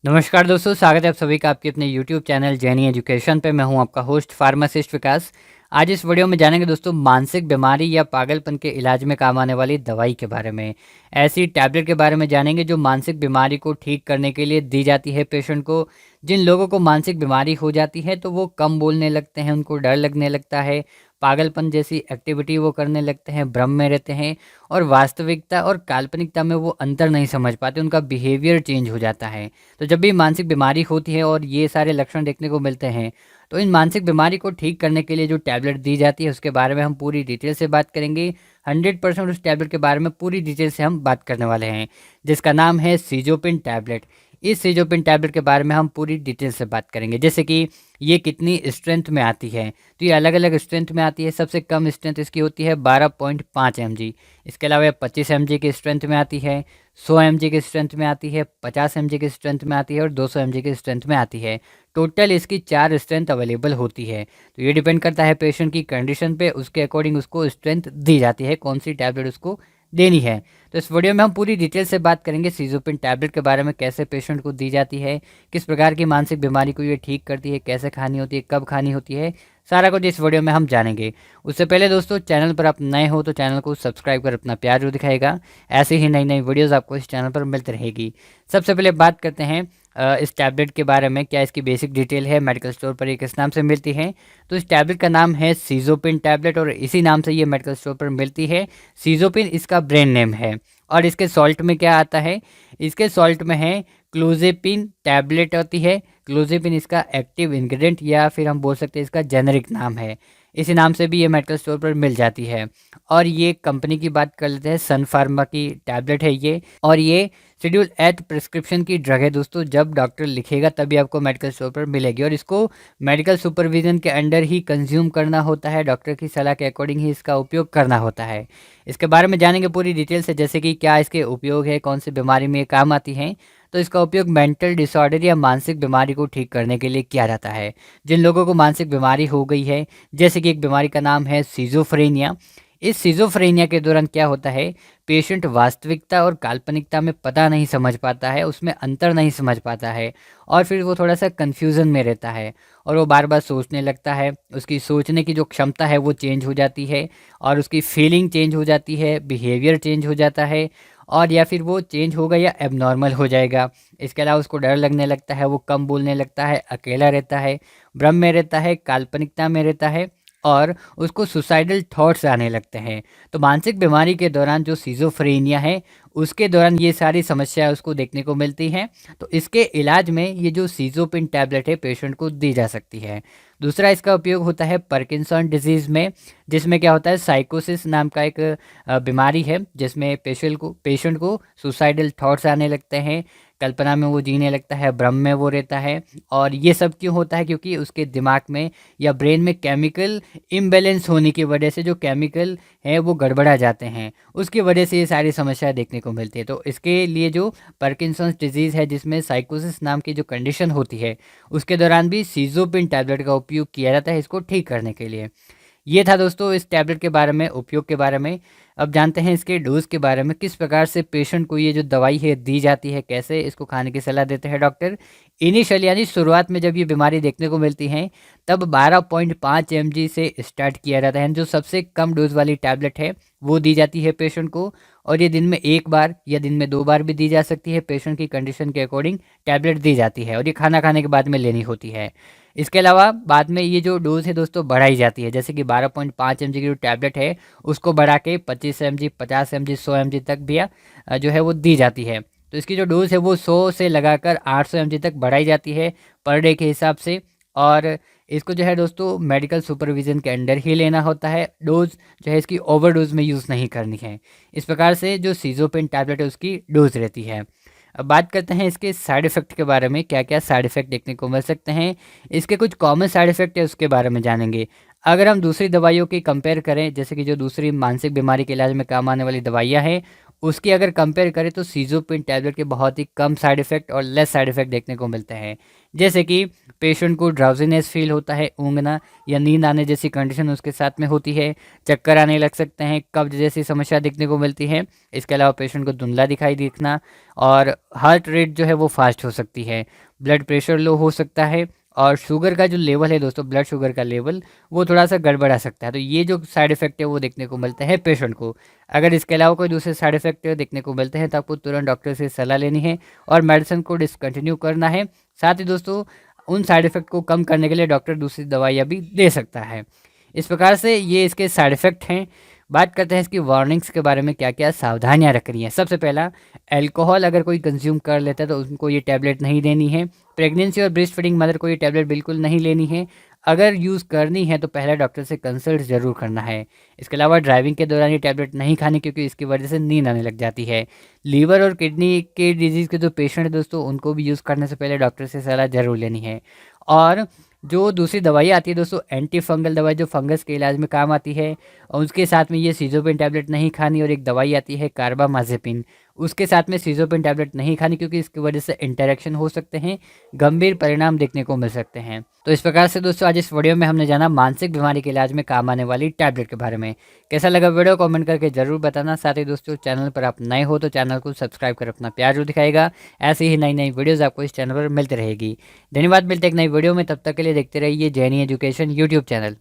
नमस्कार दोस्तों, स्वागत है आप सभी का आपके अपने YouTube चैनल जैनी एजुकेशन पे। मैं हूं आपका होस्ट फार्मासिस्ट विकास। आज इस वीडियो में जानेंगे दोस्तों मानसिक बीमारी या पागलपन के इलाज में काम आने वाली दवाई के बारे में। ऐसी टैबलेट के बारे में जानेंगे जो मानसिक बीमारी को ठीक करने के लिए दी जाती है पेशेंट को। जिन लोगों को मानसिक बीमारी हो जाती है तो वो कम बोलने लगते हैं, उनको डर लगने लगता है, पागलपन जैसी एक्टिविटी वो करने लगते हैं, भ्रम में रहते हैं और वास्तविकता और काल्पनिकता में वो अंतर नहीं समझ पाते, उनका बिहेवियर चेंज हो जाता है। तो जब भी मानसिक बीमारी होती है और ये सारे लक्षण देखने को मिलते हैं तो इन मानसिक बीमारी को ठीक करने के लिए जो टैबलेट दी जाती है उसके बारे में हम पूरी डिटेल से बात करेंगे। 100% उस टैबलेट के बारे में पूरी डिटेल से हम बात करने वाले हैं, जिसका नाम है सीजोपिन टैबलेट। इस सीजोपिन टैबलेट के बारे में हम पूरी डिटेल से बात करेंगे, जैसे कि ये कितनी स्ट्रेंथ में आती है। तो ये अलग अलग स्ट्रेंथ में आती है। सबसे कम स्ट्रेंथ इसकी होती है 12.5 mg। इसके अलावा ये 25 mg की स्ट्रेंथ में आती है, 100 mg की स्ट्रेंथ में आती है, 50 mg की स्ट्रेंथ में आती है और 200 mg की स्ट्रेंथ में आती है। टोटल इसकी 4 स्ट्रेंथ अवेलेबल होती है। तो ये डिपेंड करता है पेशेंट की कंडीशन पे, उसके अकॉर्डिंग उसको स्ट्रेंथ दी जाती है, कौन सी टैबलेट उसको देनी है। तो इस वीडियो में हम पूरी डिटेल से बात करेंगे सीजोपिन टैबलेट के बारे में, कैसे पेशेंट को दी जाती है, किस प्रकार की मानसिक बीमारी को ये ठीक करती है, कैसे खानी होती है, कब खानी होती है, सारा कुछ इस वीडियो में हम जानेंगे। उससे पहले दोस्तों, चैनल पर आप नए हो तो चैनल को सब्सक्राइब कर अपना प्यार जो दिखाएगा। ऐसे ही नई नई वीडियोस आपको इस चैनल पर मिलती रहेगी। सबसे पहले बात करते हैं इस टैबलेट के बारे में, क्या इसकी बेसिक डिटेल है, मेडिकल स्टोर पर ये किस नाम से मिलती है। तो इस टैबलेट का नाम है सीजोपिन टैबलेट और इसी नाम से ये मेडिकल स्टोर पर मिलती है। सीजोपिन इसका ब्रांड नेम है। और इसके सॉल्ट में क्या आता है, इसके सॉल्ट में है क्लोजेपिन टैबलेट होती है। क्लोजेपिन इसका एक्टिव इंग्रेडिएंट या फिर हम बोल सकते हैं इसका जेनेरिक नाम है। इसी नाम से भी ये मेडिकल स्टोर पर मिल जाती है। और ये कंपनी की बात कर लेते हैं, सन फार्मा की टैबलेट है ये। और ये शेड्यूल एट प्रिस्क्रिप्शन की ड्रग है दोस्तों, जब डॉक्टर लिखेगा तभी आपको मेडिकल स्टोर पर मिलेगी और इसको मेडिकल सुपरविजन के अंडर ही कंज्यूम करना होता है, डॉक्टर की सलाह के अकॉर्डिंग ही इसका उपयोग करना होता है। इसके बारे में जानेंगे पूरी डिटेल से, जैसे कि क्या इसके उपयोग है, कौन सी बीमारी में ये काम आती हैं। तो इसका उपयोग मेंटल डिसऑर्डर या मानसिक बीमारी को ठीक करने के लिए किया जाता है। जिन लोगों को मानसिक बीमारी हो गई है, जैसे कि एक बीमारी का नाम है सिजोफ्रेनिया। इस सिजोफ्रेनिया के दौरान क्या होता है, पेशेंट वास्तविकता और काल्पनिकता में पता नहीं समझ पाता है, उसमें अंतर नहीं समझ पाता है और फिर वो थोड़ा सा कन्फ्यूज़न में रहता है और वो बार बार सोचने लगता है। उसकी सोचने की जो क्षमता है वो चेंज हो जाती है और उसकी फीलिंग चेंज हो जाती है, बिहेवियर चेंज हो जाता है और या फिर वो चेंज होगा या एबनॉर्मल हो जाएगा। इसके अलावा उसको डर लगने लगता है, वो कम बोलने लगता है, अकेला रहता है, भ्रम में रहता है, काल्पनिकता में रहता है और उसको सुसाइडल थॉट्स आने लगते हैं। तो मानसिक बीमारी के दौरान जो सिजोफ्रेनिया है उसके दौरान ये सारी समस्याएं उसको देखने को मिलती हैं। तो इसके इलाज में ये जो सीजोपिन टैबलेट है पेशेंट को दी जा सकती है। दूसरा इसका उपयोग होता है पार्किंसन डिजीज़ में, जिसमें क्या होता है, साइकोसिस नाम का एक बीमारी है जिसमें पेशेंट को सुसाइडल थॉट्स आने लगते हैं, कल्पना में वो जीने लगता है, भ्रम में वो रहता है। और ये सब क्यों होता है, क्योंकि उसके दिमाग में या ब्रेन में केमिकल इम्बैलेंस होने की वजह से जो केमिकल हैं वो गड़बड़ा जाते हैं, उसकी वजह से ये सारी समस्या देखने को मिलती है। तो इसके लिए जो पार्किंसंस डिजीज़ है जिसमें साइकोसिस नाम की जो कंडीशन होती है उसके दौरान भी सीजोपिन टैबलेट का उपयोग किया जाता है इसको ठीक करने के लिए। ये था दोस्तों इस टैबलेट के बारे में, उपयोग के बारे में। अब जानते हैं इसके डोज के बारे में, किस प्रकार से पेशेंट को ये जो दवाई है दी जाती है, कैसे इसको खाने की सलाह देते हैं डॉक्टर। इनिशियल यानी शुरुआत में जब ये बीमारी देखने को मिलती है तब 12.5 mg से स्टार्ट किया जाता है, जो सबसे कम डोज वाली टैबलेट है वो दी जाती है पेशेंट को। और ये दिन में 1 बार या दिन में 2 बार भी दी जा सकती है, पेशेंट की कंडीशन के अकॉर्डिंग टैबलेट दी जाती है और ये खाना खाने के बाद में लेनी होती है। इसके अलावा बाद में ये जो डोज है दोस्तों बढ़ाई जाती है, जैसे कि 12.5 mg की जो टैबलेट है उसको बढ़ा के 25 mg, 50 mg, 100 mg तक भी जो है वो दी जाती है। तो इसकी जो डोज है वो 100 से लगाकर 800 mg तक बढ़ाई जाती है पर डे के हिसाब से। और इसको जो है दोस्तों मेडिकल सुपरविजन के अंडर ही लेना होता है, डोज जो है इसकी ओवर डोज में यूज़ नहीं करनी है। इस प्रकार से जो सीजोपिन टैबलेट है उसकी डोज रहती है। अब बात करते हैं इसके साइड इफ़ेक्ट के बारे में, क्या क्या साइड इफ़ेक्ट देखने को मिल सकते हैं। इसके कुछ कॉमन साइड इफ़ेक्ट है उसके बारे में जानेंगे। अगर हम दूसरी दवाइयों की कंपेयर करें, जैसे कि जो दूसरी मानसिक बीमारी के इलाज में काम आने वाली दवाइयाँ हैं उसकी अगर कंपेयर करें तो सीज़ोपिन टैबलेट के बहुत ही कम साइड इफ़ेक्ट और लेस साइड इफ़ेक्ट देखने को मिलते हैं। जैसे कि पेशेंट को ड्राउज़ीनेस फ़ील होता है, ऊँघना या नींद आने जैसी कंडीशन उसके साथ में होती है, चक्कर आने लग सकते हैं, कब्ज़ जैसी समस्या देखने को मिलती है। इसके अलावा पेशेंट को धुंधला दिखाई दिखना और हार्ट रेट जो है वो फ़ास्ट हो सकती है, ब्लड प्रेशर लो हो सकता है और शुगर का जो लेवल है दोस्तों, ब्लड शुगर का लेवल वो थोड़ा-सा गड़बड़ा सकता है। तो ये जो साइड इफ़ेक्ट है वो देखने को मिलते हैं पेशेंट को। अगर इसके अलावा कोई दूसरे साइड इफ़ेक्ट देखने को मिलते हैं तो आपको तुरंत डॉक्टर से सलाह लेनी है और मेडिसिन को डिसकंटिन्यू करना है। साथ ही दोस्तों उन साइड इफ़ेक्ट को कम करने के लिए डॉक्टर दूसरी दवाइयाँ भी दे सकता है। इस प्रकार से ये इसके साइड इफ़ेक्ट हैं। बात करते हैं इसकी वार्निंग्स के बारे में, क्या-क्या सावधानियाँ रखनी है। सबसे पहला, अल्कोहल अगर कोई कंज़्यूम कर लेता है तो उनको ये टैबलेट नहीं देनी है। प्रेगनेंसी और ब्रेस्ट फीडिंग मदर को ये टैबलेट बिल्कुल नहीं लेनी है। अगर यूज़ करनी है तो पहले डॉक्टर से कंसल्ट ज़रूर करना है। इसके अलावा ड्राइविंग के दौरान ये टैबलेट नहीं खानी क्योंकि इसकी वजह से नींद आने लग जाती है। लीवर और किडनी के डिजीज़ के जो पेशेंट हैं दोस्तों, उनको भी यूज़ करने से पहले डॉक्टर से सलाह ज़रूर लेनी है। और जो दूसरी दवाई आती है दोस्तों, एंटी फंगल दवाई जो फंगस के इलाज में काम आती है, और उसके साथ में ये सीज़ोपिन टैबलेट नहीं खानी। और एक दवाई आती है कार्बामाज़ेपिन, उसके साथ में सीज़ोपिन टैबलेट नहीं खानी क्योंकि इसकी वजह से इंटरैक्शन हो सकते हैं, गंभीर परिणाम देखने को मिल सकते हैं। तो इस प्रकार से दोस्तों आज इस वीडियो में हमने जाना मानसिक बीमारी के इलाज में काम आने वाली टैबलेट के बारे में। कैसा लगा वीडियो कमेंट करके ज़रूर बताना। साथ ही दोस्तों चैनल पर आप नए हो तो चैनल को सब्सक्राइब कर अपना प्यार जरूर दिखाएगा। ऐसे ही नई नई वीडियोज़ आपको इस चैनल पर मिलती रहेगी। धन्यवाद, मिलते एक नई वीडियो में, तब तक के लिए देखते रहिए जैनी एजुकेशन यूट्यूब चैनल।